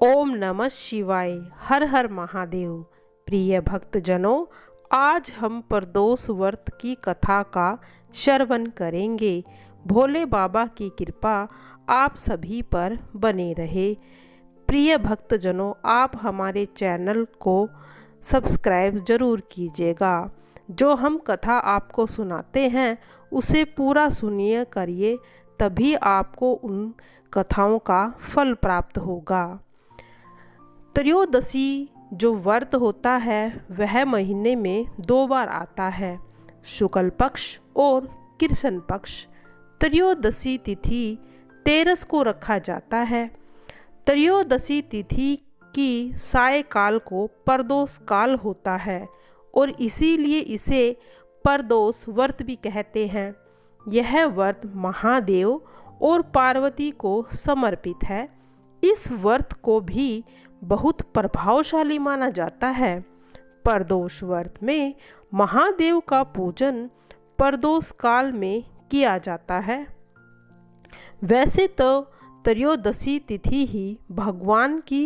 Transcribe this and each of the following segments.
ओम नमः शिवाय। हर हर महादेव। प्रिय भक्तजनों, आज हम प्रदोष व्रत की कथा का श्रवण करेंगे। भोले बाबा की कृपा आप सभी पर बने रहे। प्रिय भक्तजनों, आप हमारे चैनल को सब्सक्राइब जरूर कीजिएगा। जो हम कथा आपको सुनाते हैं उसे पूरा सुनिए करिए, तभी आपको उन कथाओं का फल प्राप्त होगा। त्रयोदशी जो व्रत होता है वह महीने में 2 बार आता है, शुक्ल पक्ष और कृष्ण पक्ष। त्रयोदशी तिथि 13 को रखा जाता है। त्रयोदशी तिथि की सायकाल को प्रदोष काल होता है और इसीलिए इसे प्रदोष व्रत भी कहते हैं। यह व्रत महादेव और पार्वती को समर्पित है। इस व्रत को भी बहुत प्रभावशाली माना जाता है। प्रदोष व्रत में महादेव का पूजन प्रदोष काल में किया जाता है। वैसे तो त्रयोदशी तिथि ही भगवान की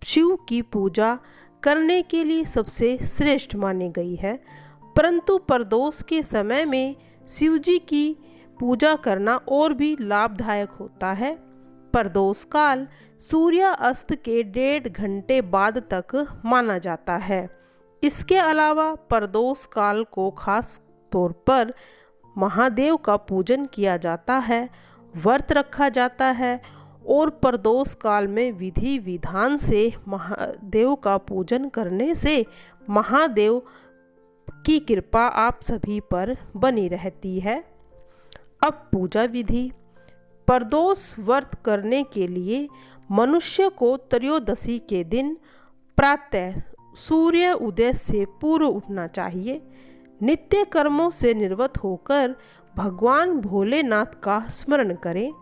शिव की पूजा करने के लिए सबसे श्रेष्ठ मानी गई है, परंतु प्रदोष के समय में शिव जी की पूजा करना और भी लाभदायक होता है। प्रदोष काल सूर्य अस्त के 1.5 घंटे बाद तक माना जाता है। इसके अलावा प्रदोष काल को खास तौर पर महादेव का पूजन किया जाता है, व्रत रखा जाता है और प्रदोष काल में विधि विधान से महादेव का पूजन करने से महादेव की कृपा आप सभी पर बनी रहती है। अब पूजा विधि। प्रदोष व्रत करने के लिए मनुष्य को त्रयोदशी के दिन प्रातः सूर्य उदय से पूर्व उठना चाहिए। नित्य कर्मों से निवृत्त होकर भगवान भोलेनाथ का स्मरण करें।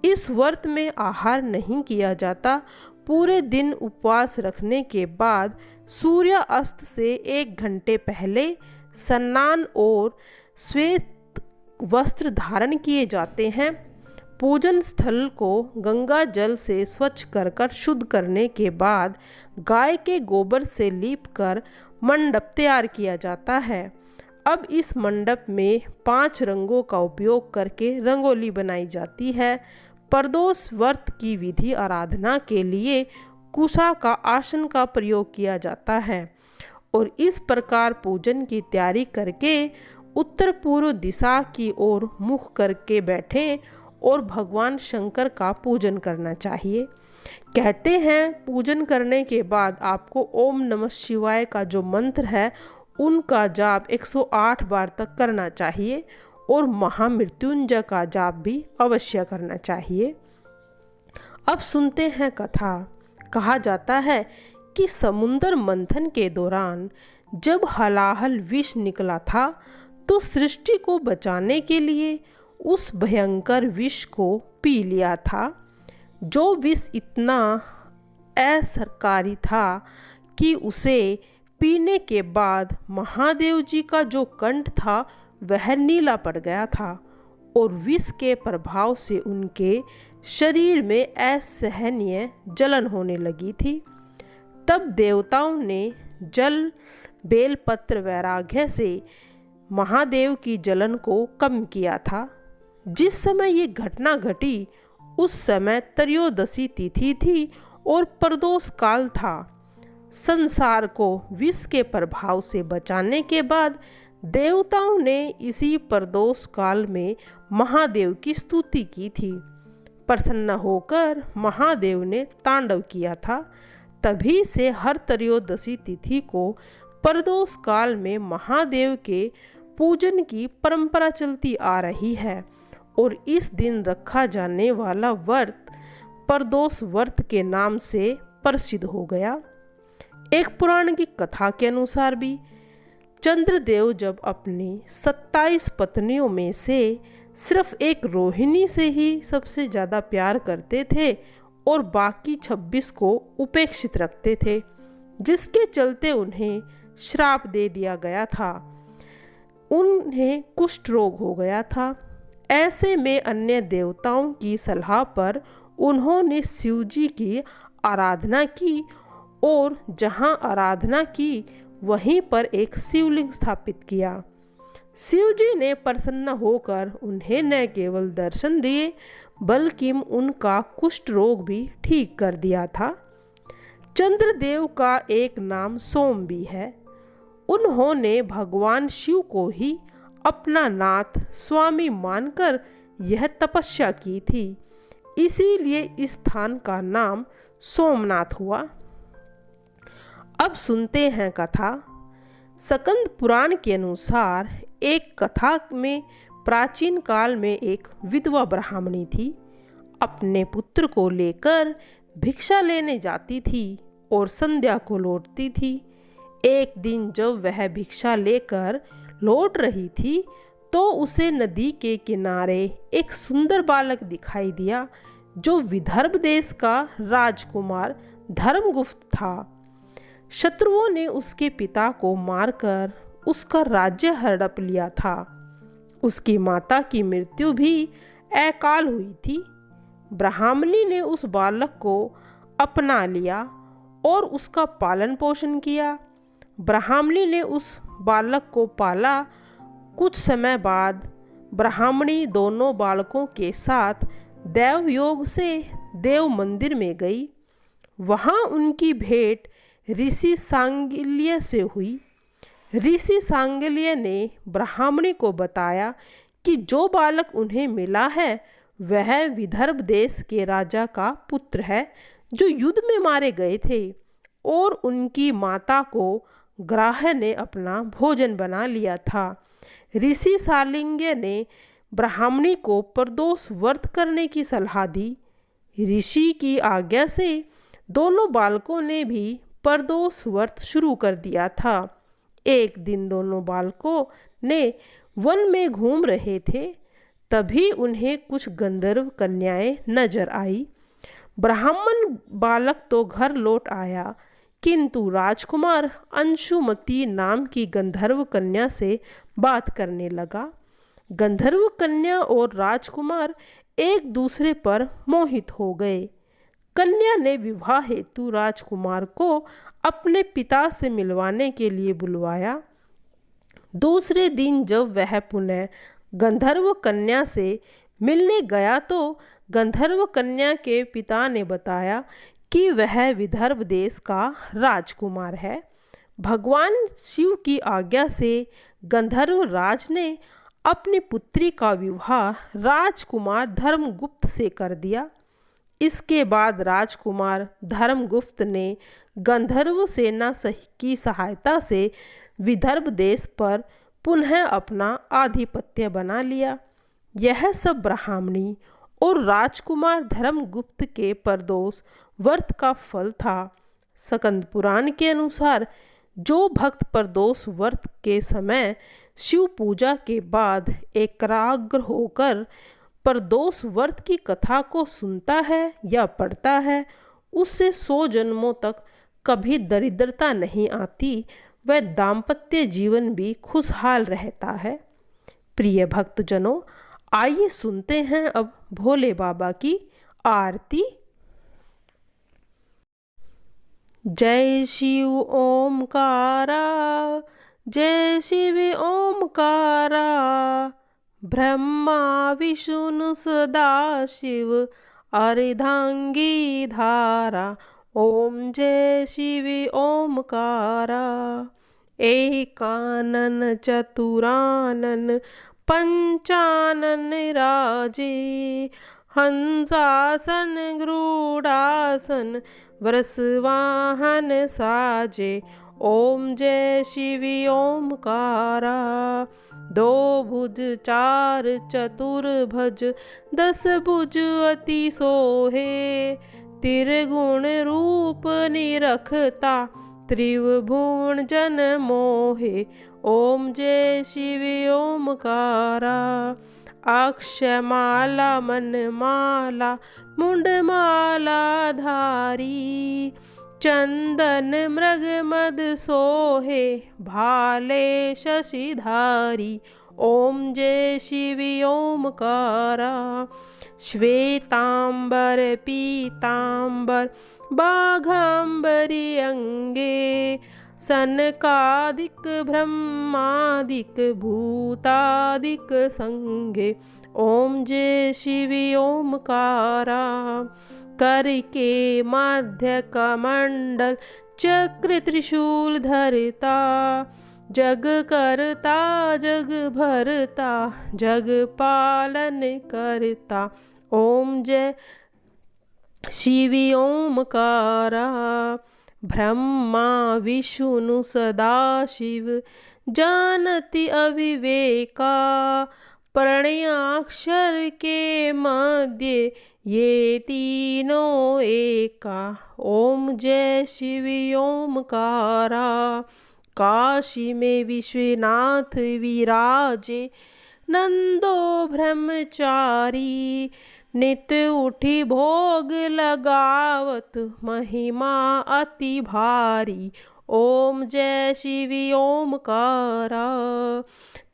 इस व्रत में आहार नहीं किया जाता। पूरे दिन उपवास रखने के बाद सूर्य अस्त से 1 घंटे पहले स्नान और श्वेत वस्त्र धारण किए जाते हैं। पूजन स्थल को गंगा जल से स्वच्छ कर शुद्ध करने के बाद गाय के गोबर से लीपकर मंडप तैयार किया जाता है। अब इस मंडप में 5 रंगों का उपयोग करके रंगोली बनाई जाती है। प्रदोष व्रत की विधि आराधना के लिए कुशा का आसन का प्रयोग किया जाता है और इस प्रकार पूजन की तैयारी करके उत्तर पूर्व दिशा की ओर मुख करके बैठें और भगवान शंकर का पूजन करना चाहिए। कहते हैं पूजन करने के बाद आपको ओम नमः शिवाय का जो मंत्र है उनका जाप 108 बार तक करना चाहिए और महामृत्युंजय का जाप भी अवश्य करना चाहिए। अब सुनते हैं कथा। कहा जाता है कि समुद्र मंथन के दौरान जब हलाहल विष निकला था तो सृष्टि को बचाने के लिए उस भयंकर विष को पी लिया था। जो विष इतना असरकारी था कि उसे पीने के बाद महादेव जी का जो कंठ था वह नीला पड़ गया था और विष के प्रभाव से उनके शरीर में असहनीय जलन होने लगी थी। तब देवताओं ने जल बेलपत्र वैराग्य से महादेव की जलन को कम किया था। जिस समय ये घटना घटी उस समय त्रयोदशी तिथि थी और प्रदोष काल था। संसार को विष के प्रभाव से बचाने के बाद देवताओं ने इसी प्रदोष काल में महादेव की स्तुति की थी। प्रसन्न होकर महादेव ने तांडव किया था। तभी से हर त्रयोदशी तिथि को प्रदोष काल में महादेव के पूजन की परंपरा चलती आ रही है और इस दिन रखा जाने वाला व्रत प्रदोष व्रत के नाम से प्रसिद्ध हो गया। एक पुराण की कथा के अनुसार भी चंद्रदेव जब अपनी 27 पत्नियों में से सिर्फ एक रोहिणी से ही सबसे ज़्यादा प्यार करते थे और बाकी 26 को उपेक्षित रखते थे, जिसके चलते उन्हें श्राप दे दिया गया था। उन्हें कुष्ठ रोग हो गया था। ऐसे में अन्य देवताओं की सलाह पर उन्होंने शिव जी की आराधना की और जहाँ आराधना की वहीं पर एक शिवलिंग स्थापित किया। शिव जी ने प्रसन्न होकर उन्हें न केवल दर्शन दिए बल्कि उनका कुष्ठ रोग भी ठीक कर दिया था। चंद्रदेव का एक नाम सोम भी है। उन्होंने भगवान शिव को ही अपना नाथ स्वामी मानकर यह तपस्या की थी, इसीलिए इस स्थान का नाम सोमनाथ हुआ। अब सुनते हैं कथा। स्कंद पुराण के अनुसार एक कथा में प्राचीन काल में एक विधवा ब्राह्मणी थी। अपने पुत्र को लेकर भिक्षा लेने जाती थी और संध्या को लौटती थी। एक दिन जब वह भिक्षा लेकर लौट रही थी तो उसे नदी के किनारे एक सुंदर बालक दिखाई दिया जो विदर्भ देश का राजकुमार धर्मगुप्त था। शत्रुओं ने उसके पिता को मारकर उसका राज्य हड़प लिया था। उसकी माता की मृत्यु भी अकाल हुई थी। ब्राह्मणी ने उस बालक को अपना लिया और उसका पालन पोषण किया। ब्राह्मणी ने उस बालक को पाला। कुछ समय बाद ब्राह्मणी दोनों बालकों के साथ देवयोग से देव मंदिर में गई। वहाँ उनकी भेंट ऋषि सांगिल्य से हुई। ऋषि सांगिल्य ने ब्राह्मणी को बताया कि जो बालक उन्हें मिला है वह विदर्भ देश के राजा का पुत्र है जो युद्ध में मारे गए थे और उनकी माता को ग्राह ने अपना भोजन बना लिया था। ऋषि सांगिल्य ने ब्राह्मणी को प्रदोष व्रत करने की सलाह दी। ऋषि की आज्ञा से दोनों बालकों ने भी प्रदोष व्रत शुरू कर दिया था। एक दिन दोनों बालकों ने वन में घूम रहे थे, तभी उन्हें कुछ गंधर्व कन्याएं नजर आई। ब्राह्मण बालक तो घर लौट आया, किंतु राजकुमार अंशुमती नाम की गंधर्व कन्या से बात करने लगा। गंधर्व कन्या और राजकुमार एक दूसरे पर मोहित हो गए। कन्या ने विवाह हेतु राजकुमार को अपने पिता से मिलवाने के लिए बुलवाया। दूसरे दिन जब वह पुनः गंधर्व कन्या से मिलने गया तो गंधर्व कन्या के पिता ने बताया कि वह विदर्भ देश का राजकुमार है। भगवान शिव की आज्ञा से गंधर्व राज ने अपनी पुत्री का विवाह राजकुमार धर्मगुप्त से कर दिया। इसके बाद राजकुमार धर्मगुप्त ने गंधर्व सेना की सहायता से विदर्भ देश पर पुनः अपना आधिपत्य बना लिया। यह सब ब्राह्मणी और राजकुमार धर्मगुप्त के प्रदोष व्रत का फल था। स्कंद पुराण के अनुसार जो भक्त प्रदोष व्रत के समय शिव पूजा के बाद एकाग्र होकर प्रदोष व्रत की कथा को सुनता है या पढ़ता है, उससे 100 जन्मों तक कभी दरिद्रता नहीं आती, वह दाम्पत्य जीवन भी खुशहाल रहता है। प्रिय भक्तजनों, आइए सुनते हैं अब भोले बाबा की आरती। जय शिव ओमकारा, जय शिव ओमकारा, ब्रह्मा विष्णु सदा शिव अर्धांगी धारा। ओम जय शिव ओमकारा। एकानन चतुरानन पंचानन राजे, हंसासन गरुड़ासन वृषवाहन साजे। ओम जय शिव ओमकारा। 2 भुज 4 चतुर्भुज 10 भुज अति सोहे, त्रिगुण रूप निरखता त्रिभुवन जन मोहे। ओम जय शिव ओमकारा। अक्षमाला मनमाला मुंडमाला धारी, चंदन मृग मद सोहे भाले शशिधारी। ओम जय शिव ओमकारा। श्वेतांबर पीतांबर बाघांबरी अंगे सनकादिक ब्रह्मादिक भूतादिक संगे। ओम जय शिवी ओमकारा। करके मध्य कमंडल चक्र त्रिशूल धरता जग करता जग भरता जग पालन करता। ओम जय शिवी ओमकारा। ब्रह्मा विष्णु सदाशिव जानति अविवेका प्रणयाक्षर के मध्य ये तीनों एका। ओम जय शिवी ओमकारा। काशी में विश्वनाथ विराजे नंदो ब्रह्मचारी नित उठी भोग लगावत महिमा अति भारी। ओम जय शिवी ओमकारा।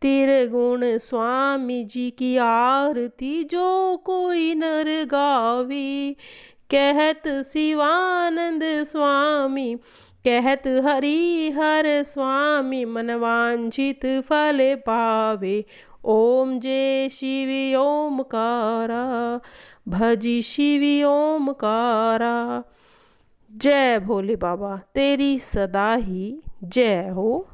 त्रिगुण स्वामी जी की आरती जो कोई नर गावी कहत शिवानंद स्वामी कहत हरि हर स्वामी मन वांछित फल पावे। ओम जय शिवी ओमकारा। भजी शिवी ओमकारा। जय भोले बाबा तेरी सदा ही जय हो।